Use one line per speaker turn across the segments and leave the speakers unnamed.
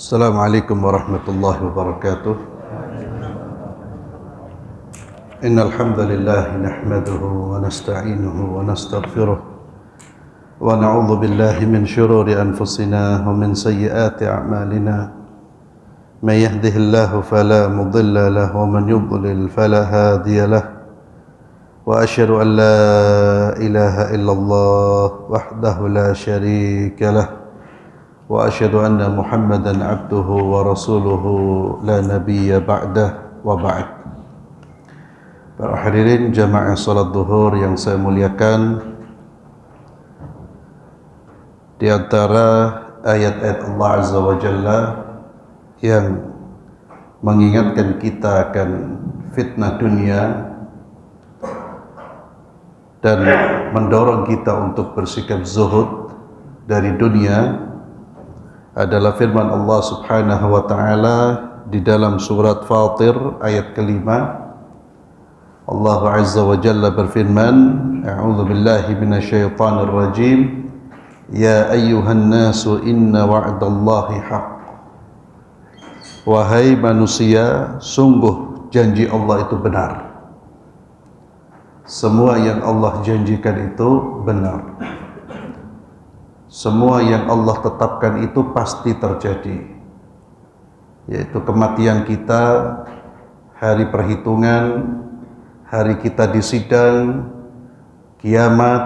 Assalamualaikum warahmatullahi wabarakatuh. Innal hamdalillah nahmaduhu wa nasta'inuhu wa nastaghfiruh wa na'udzu billahi min shururi anfusina wa min sayyiati a'malina. May yahdihillahu fala mudilla lahu wa man yudlil fala hadiya lahu. Wa asyhadu an la ilaha illallah wahdahu la syarika lahu. Wa asyhadu anna Muhammadan abduhu wa rasuluhu la nabiyya ba'dah wa ba'd. Para hadirin jamaah salat zuhur yang saya muliakan, di antara ayat-ayat Allah Azza wa Jalla yang mengingatkan kita akan fitnah dunia dan mendorong kita untuk bersikap zuhud dari dunia adalah firman Allah Subhanahu wa taala di dalam surat Fatir ayat kelima. Allah Azza wa Jalla berfirman, A'udzu billahi minasyaitonir rajim. Ya ayyuhan nasu inna wa'dallahi haqq. Wahai manusia, sungguh janji Allah itu benar. Semua yang Allah janjikan itu benar. Semua yang Allah tetapkan itu pasti terjadi, yaitu kematian kita, hari perhitungan, hari kita disidang, kiamat,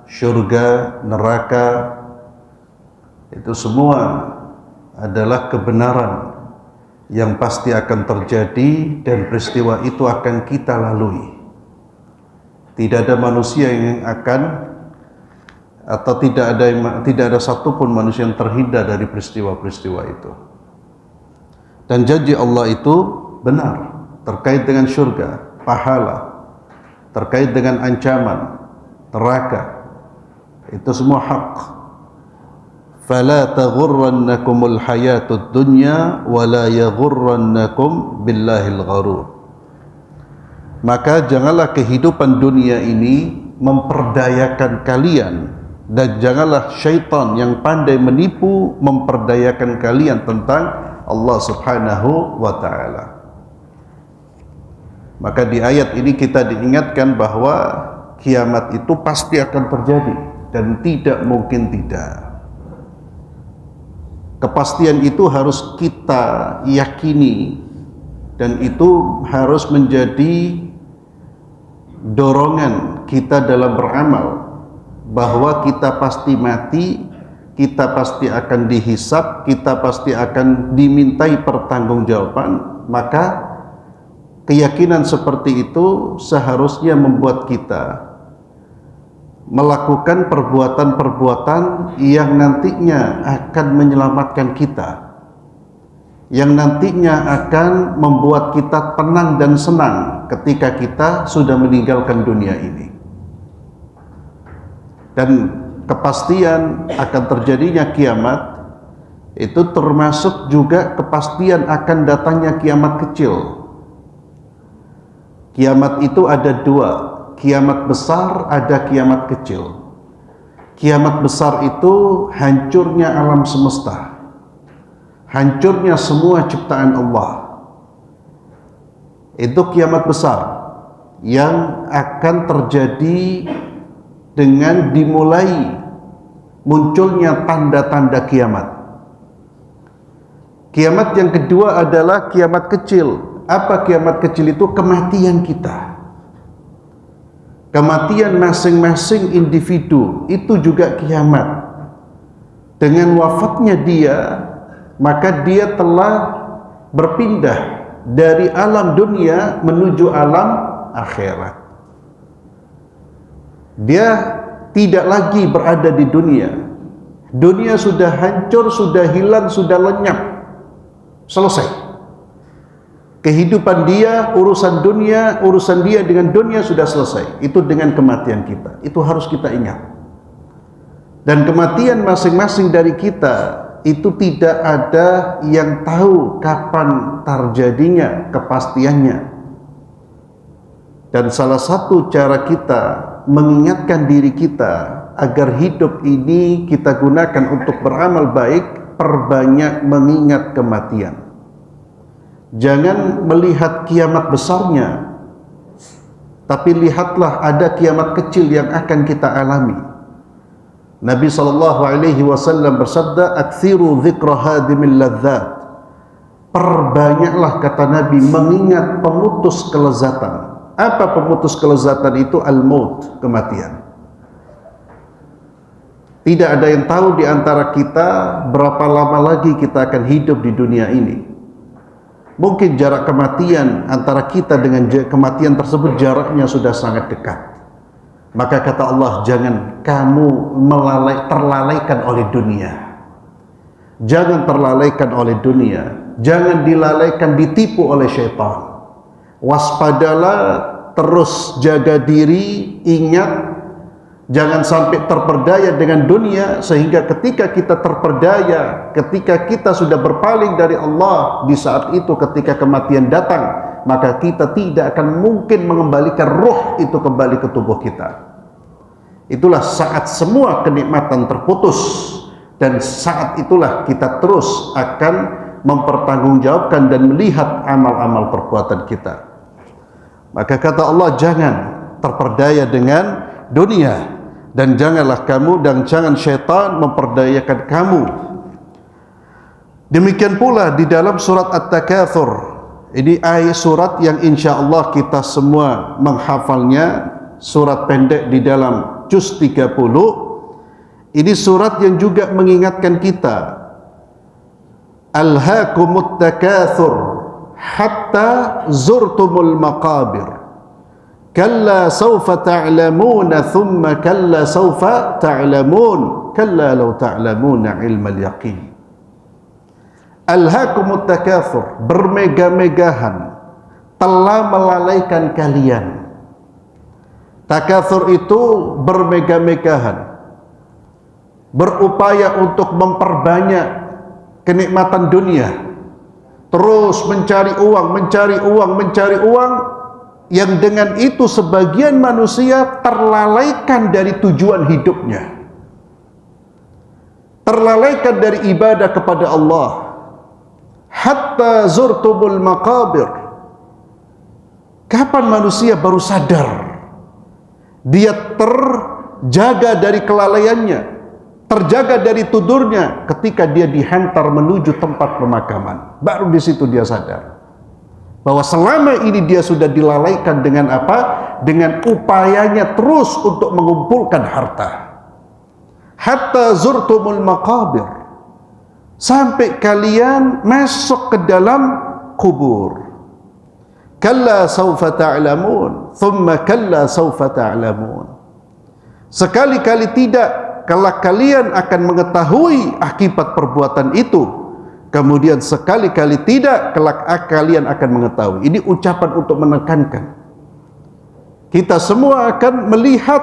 syurga, neraka. Itu semua adalah kebenaran yang pasti akan terjadi dan peristiwa itu akan kita lalui. Tidak ada manusia yang akan, atau tidak ada satupun manusia yang terhindar dari peristiwa-peristiwa itu. Dan janji Allah itu benar terkait dengan surga, pahala, terkait dengan ancaman neraka. Itu semua hak. Fala taghurrannakumul hayatud dunya wala yaghurrannakum billahil gharur. Maka janganlah kehidupan dunia ini memperdayakan kalian, dan janganlah syaitan yang pandai menipu memperdayakan kalian tentang Allah Subhanahu wa ta'ala. Maka di ayat ini kita diingatkan bahwa kiamat itu pasti akan terjadi dan tidak mungkin tidak. Kepastian itu harus kita yakini, dan itu harus menjadi dorongan kita dalam beramal, bahwa kita pasti mati, kita pasti akan dihisab, kita pasti akan dimintai pertanggungjawaban. Maka keyakinan seperti itu seharusnya membuat kita melakukan perbuatan-perbuatan yang nantinya akan menyelamatkan kita, yang nantinya akan membuat kita tenang dan senang ketika kita sudah meninggalkan dunia ini. Dan kepastian akan terjadinya kiamat itu termasuk juga kepastian akan datangnya kiamat kecil. Kiamat itu ada dua, kiamat besar, ada kiamat kecil. Kiamat besar itu hancurnya alam semesta, hancurnya semua ciptaan Allah. Itu kiamat besar yang akan terjadi dengan dimulai munculnya tanda-tanda kiamat. Kiamat yang kedua adalah kiamat kecil. Apa kiamat kecil itu? Kematian kita. Kematian masing-masing individu itu juga kiamat. Dengan wafatnya dia, maka dia telah berpindah dari alam dunia menuju alam akhirat. Dia tidak lagi berada di dunia. Dunia sudah hancur, sudah hilang, sudah lenyap. Selesai. Kehidupan dia, urusan dia dengan dunia sudah selesai. Itu dengan kematian kita. Itu harus kita ingat. Dan kematian masing-masing dari kita itu tidak ada yang tahu kapan terjadinya kepastiannya. Dan salah satu cara kita mengingatkan diri kita agar hidup ini kita gunakan untuk beramal baik perbanyak mengingat kematian. Jangan melihat kiamat besarnya, tapi lihatlah ada kiamat kecil yang akan kita alami. Nabi SAW bersabda, "Aktsiru dzikra hadimil ladzat." Perbanyaklah, kata Nabi, mengingat pemutus kelezatan. Apa pemutus kelezatan itu? Al-maut, kematian. Tidak ada yang tahu di antara kita berapa lama lagi kita akan hidup di dunia ini. Mungkin jarak kematian antara kita dengan kematian tersebut jaraknya sudah sangat dekat. Maka kata Allah, jangan kamu terlalaikan oleh dunia. Jangan terlalaikan oleh dunia. Jangan dilalaikan, ditipu oleh syaitan. Waspadalah, terus jaga diri, ingat, jangan sampai terperdaya dengan dunia, sehingga ketika kita terperdaya, ketika kita sudah berpaling dari Allah, di saat itu ketika kematian datang, maka kita tidak akan mungkin mengembalikan ruh itu kembali ke tubuh kita. Itulah saat semua kenikmatan terputus, dan saat itulah kita terus akan mempertanggungjawabkan dan melihat amal-amal perbuatan kita. Maka kata Allah, jangan terperdaya dengan dunia, dan janganlah kamu dan jangan syaitan memperdayakan kamu. Demikian pula di dalam surat At-Takatsur. Ini ayat surat yang insya Allah kita semua menghafalnya, surat pendek di dalam juz 30. Ini surat yang juga mengingatkan kita, alhaakumut takatsur hatta zurtumul maqabir kalla sawfa ta'lamuna thumma kalla sawfa ta'lamun kalla law ta'lamuna ilmal yaqin. Alhaakumut takatsur, bermegah-megahan telah melalaikan kalian. Takatsur itu bermegah-megahan, berupaya untuk memperbanyak kenikmatan dunia, terus mencari uang, yang dengan itu sebagian manusia terlalaikan dari tujuan hidupnya, terlalaikan dari ibadah kepada Allah. Hatta zurtumul maqabir. Kapan manusia baru sadar dia terjaga dari kelalaiannya, terjaga dari tidurnya? Ketika dia dihantar menuju tempat pemakaman, baru di situ dia sadar bahwa selama ini dia sudah dilalaikan dengan apa? Dengan upayanya terus untuk mengumpulkan harta. Hatta zurtumul maqabir, sampai kalian masuk ke dalam kubur. Kalla sawfa ta'lamun, thumma kalla sawfa ta'lamun. Sekali-kali tidak, kelak kalian akan mengetahui akibat perbuatan itu. Kemudian sekali-kali tidak, kelak kalian akan mengetahui. Ini ucapan untuk menekankan. Kita semua akan melihat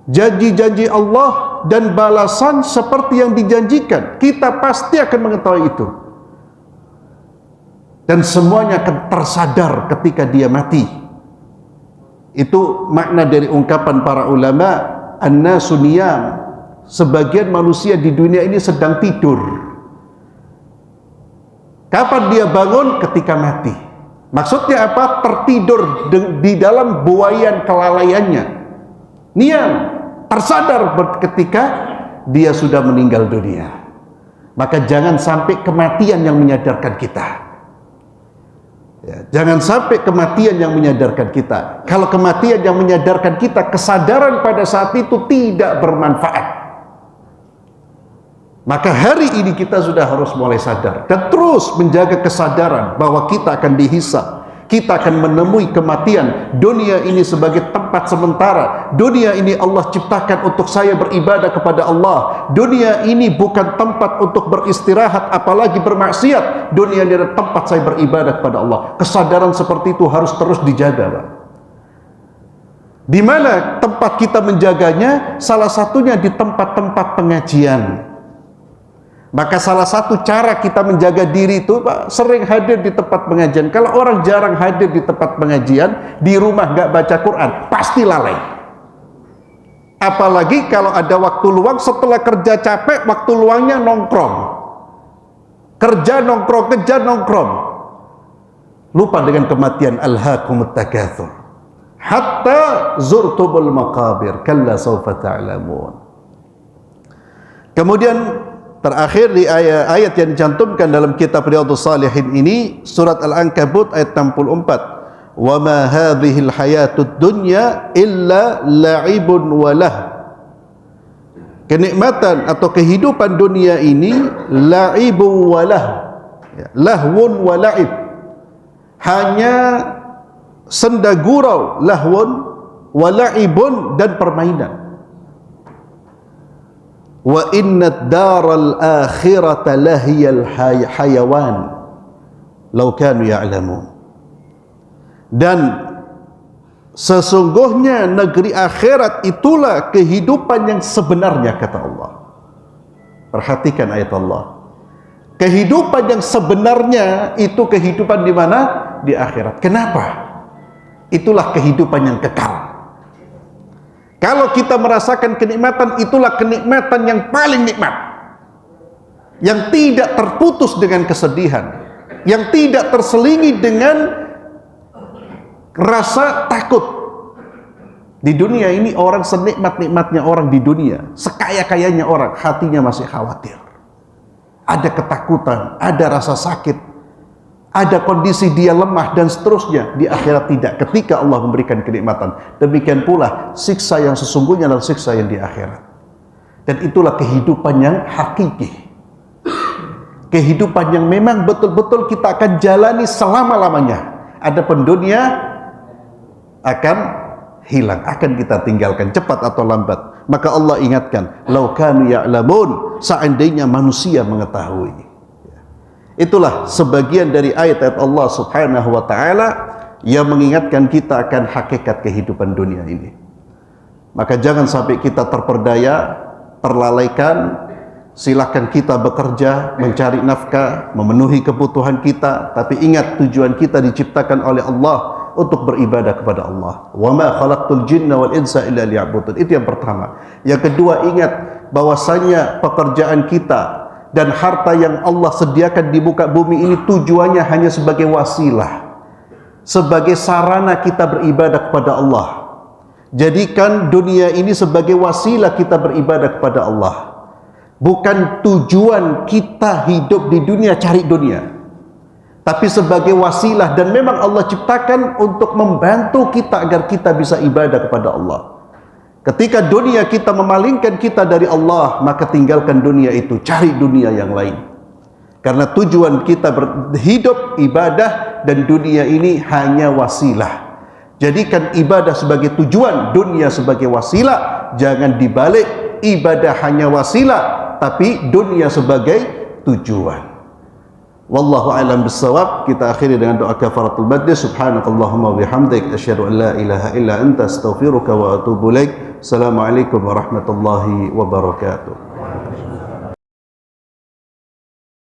janji-janji Allah dan balasan seperti yang dijanjikan. Kita pasti akan mengetahui itu. Dan semuanya akan tersadar ketika dia mati. Itu makna dari ungkapan para ulama, an-nasu niyam. Sebagian manusia di dunia ini sedang tidur. Kapan dia bangun? Ketika mati. Maksudnya apa? Tertidur di dalam buaian kelalaiannya. Niyam, tersadar ketika dia sudah meninggal dunia. Maka jangan sampai kematian yang menyadarkan kita. Ya, jangan sampai kematian yang menyadarkan kita. Kalau kematian yang menyadarkan kita, kesadaran pada saat itu tidak bermanfaat. Maka hari ini kita sudah harus mulai sadar dan terus menjaga kesadaran bahwa kita akan dihisab. Kita akan menemui kematian. Dunia ini sebagai tempat sementara. Dunia ini Allah ciptakan untuk saya beribadah kepada Allah. Dunia ini bukan tempat untuk beristirahat, apalagi bermaksiat. Dunia ini adalah tempat saya beribadah kepada Allah. Kesadaran seperti itu harus terus dijaga, Pak. Di mana tempat kita menjaganya? Salah satunya di tempat-tempat pengajian. Maka salah satu cara kita menjaga diri itu, Pak, sering hadir di tempat pengajian. Kalau orang jarang hadir di tempat pengajian, di rumah gak baca Quran, pasti lalai. Apalagi kalau ada waktu luang setelah kerja capek, waktu luangnya nongkrong. Kerja nongkrong. Lupa dengan kematian. Alhaakumut takatsur hatta zurtumul maqabir kalla sawfa ta'lamun. Kemudian terakhir di ayat yang dicantumkan dalam kitab Riyadhus Shalihin ini, surat Al-Ankabut ayat 64. Wa ma hadhil hayatud dunya illa la'ibun wa lah. Kenikmatan atau kehidupan dunia ini la'ibun wa lah, lahwun wa la'ib, hanya senda gurau, lahwun wa la'ibun, dan permainan. Wa inna daral akhirata lahiyal hayawan law kanu ya'lamun. Dan sesungguhnya negeri akhirat itulah kehidupan yang sebenarnya, kata Allah. Perhatikan ayat Allah. Kehidupan yang sebenarnya itu kehidupan di mana? Di akhirat. Kenapa? Itulah kehidupan yang kekal. Kalau kita merasakan kenikmatan, itulah kenikmatan yang paling nikmat, yang tidak terputus dengan kesedihan, yang tidak terselingi dengan rasa takut. Di dunia ini orang senikmat-nikmatnya orang di dunia, sekaya-kayanya orang, hatinya masih khawatir. Ada ketakutan, ada rasa sakit, ada kondisi dia lemah dan seterusnya. Di akhirat tidak, ketika Allah memberikan kenikmatan. Demikian pula siksa yang sesungguhnya adalah siksa yang di akhirat. Dan itulah kehidupan yang hakiki, kehidupan yang memang betul-betul kita akan jalani selama-lamanya. Adapun dunia akan hilang, akan kita tinggalkan cepat atau lambat. Maka Allah ingatkan, lau kanu ya'lamun, seandainya manusia mengetahui. Itulah sebagian dari ayat-ayat Allah Subhanahu wa ta'ala yang mengingatkan kita akan hakikat kehidupan dunia ini. Maka jangan sampai kita terperdaya, terlalaikan. Silakan kita bekerja, mencari nafkah, memenuhi kebutuhan kita, tapi ingat tujuan kita diciptakan oleh Allah untuk beribadah kepada Allah. Wa ma khalaqtul jinna wal insa illa liya'budun. Itu yang pertama. Yang kedua, ingat bahwasanya pekerjaan kita dan harta yang Allah sediakan di muka bumi ini tujuannya hanya sebagai wasilah, sebagai sarana kita beribadah kepada Allah. Jadikan dunia ini sebagai wasilah kita beribadah kepada Allah, bukan tujuan kita hidup di dunia cari dunia, tapi sebagai wasilah. Dan memang Allah ciptakan untuk membantu kita agar kita bisa ibadah kepada Allah. Ketika dunia kita memalingkan kita dari Allah, maka tinggalkan dunia itu, cari dunia yang lain. Karena tujuan kita berhidup ibadah, dan dunia ini hanya wasilah. Jadikan ibadah sebagai tujuan, dunia sebagai wasilah. Jangan dibalik, ibadah hanya wasilah, tapi dunia sebagai tujuan. Wallahu a'lam bissawab. Kita akhiri dengan doa kafaratul majlis. Subhanakallahumma wa bihamdik, asyhadu an la ilaha illa anta, astaghfiruka wa atubu ilaik. Assalamualaikum warahmatullahi wabarakatuh.